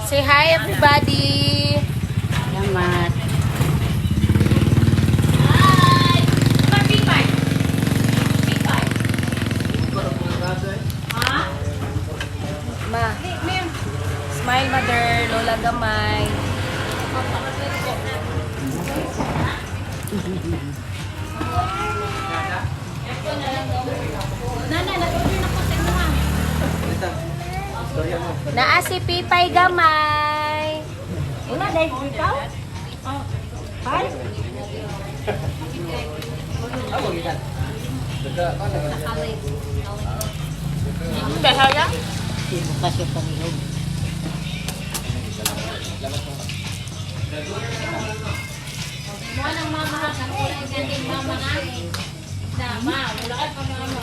Say hi, everybody. Salamat. Ma. Smile, mother. Lola Gamay. Naa si Pipay Gamay. Wala dahil ikaw? Hi. Behaya? Sino kasi pamilog? Mo nang mama ha, sa kulay ganing mama namin. Na ma, wala ka pa mga